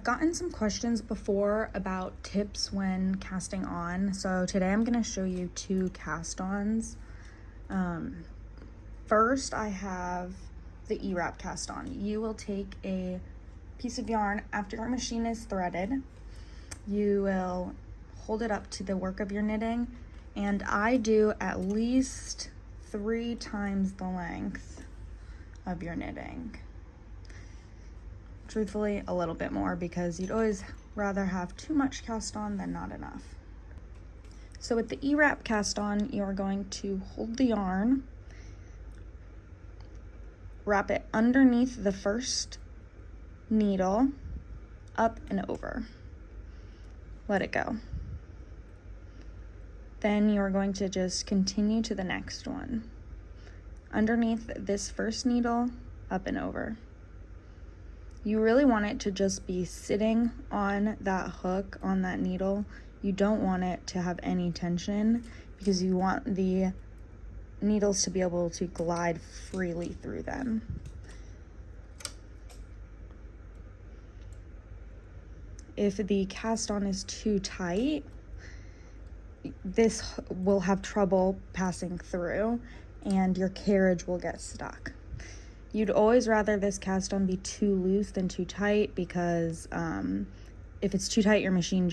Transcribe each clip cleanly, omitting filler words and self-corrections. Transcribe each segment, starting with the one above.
gotten some questions before about tips when casting on, so today I'm going to show you 2 cast-ons. First, I have the E-wrap cast-on. You will take a piece of yarn after your machine is threaded. You will hold it up to the work of your knitting, and I do at least 3 times the length of your knitting. Truthfully, a little bit more, because you'd always rather have too much cast on than not enough. So with the E-wrap cast on, you're going to hold the yarn, wrap it underneath the first needle, up and over. Let it go. Then you're going to just continue to the next one. Underneath this first needle, up and over. You really want it to just be sitting on that hook, on that needle. You don't want it to have any tension, because you want the needles to be able to glide freely through them. If the cast on is too tight, this will have trouble passing through and your carriage will get stuck. You'd always rather this cast on be too loose than too tight, because if it's too tight, your machine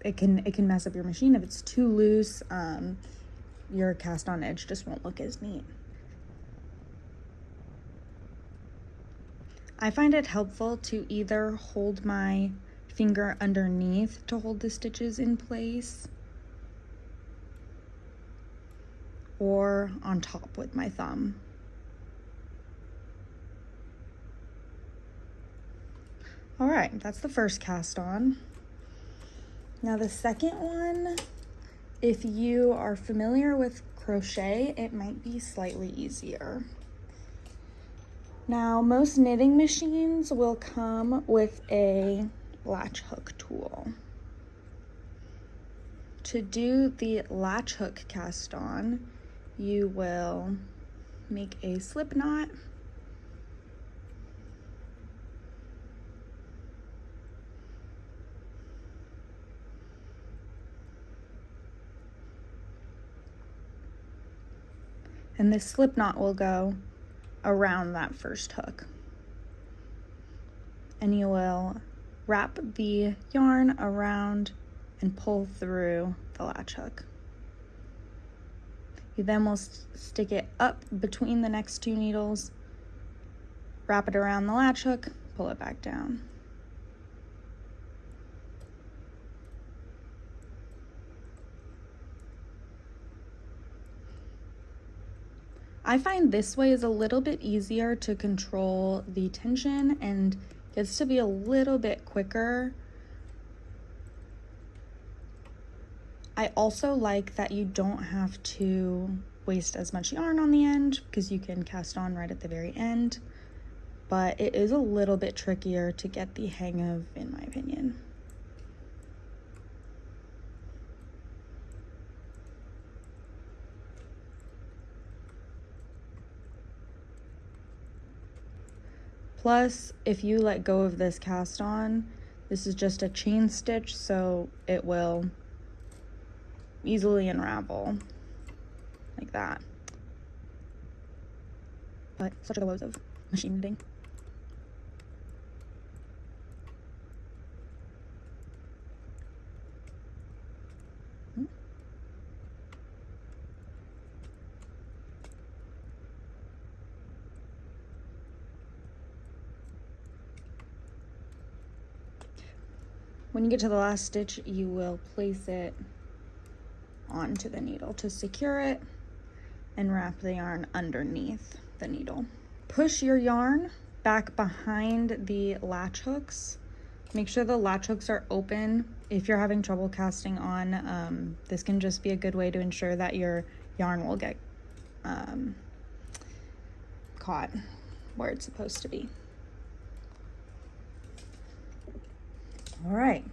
it can mess up your machine. If it's too loose, your cast on edge just won't look as neat. I find it helpful to either hold my finger underneath to hold the stitches in place, or on top with my thumb. All right, that's the first cast on. Now the second one, if you are familiar with crochet, it might be slightly easier. Now, most knitting machines will come with a latch hook tool. To do the latch hook cast on, you will make a slip knot, and this slip knot will go around that first hook. And you will wrap the yarn around and pull through the latch hook. You then will stick it up between the next 2 needles, wrap it around the latch hook, pull it back down. I find this way is a little bit easier to control the tension and gets to be a little bit quicker. I also like that you don't have to waste as much yarn on the end, because you can cast on right at the very end, but it is a little bit trickier to get the hang of, in my opinion. Plus, if you let go of this cast on, this is just a chain stitch, so it will easily unravel like that. But such are the woes of machine knitting. When you get to the last stitch, you will place it onto the needle to secure it and wrap the yarn underneath the needle. Push your yarn back behind the latch hooks. Make sure the latch hooks are open. If you're having trouble casting on, this can just be a good way to ensure that your yarn will get caught where it's supposed to be. All right.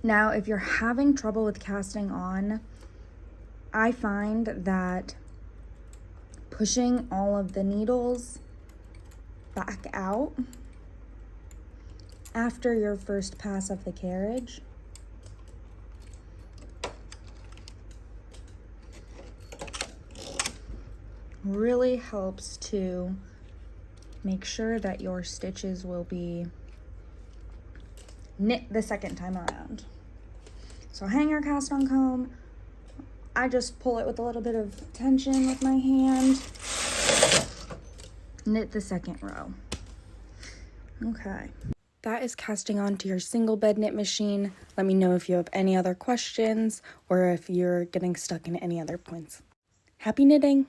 Now, if you're having trouble with casting on, I find that pushing all of the needles back out after your first pass of the carriage. Really helps to make sure that your stitches will be knit the second time around. So hang your cast on comb. I just pull it with a little bit of tension with my hand. Knit the second row. Okay. That is casting on to your single bed knit machine. Let me know if you have any other questions or if you're getting stuck in any other points. Happy knitting!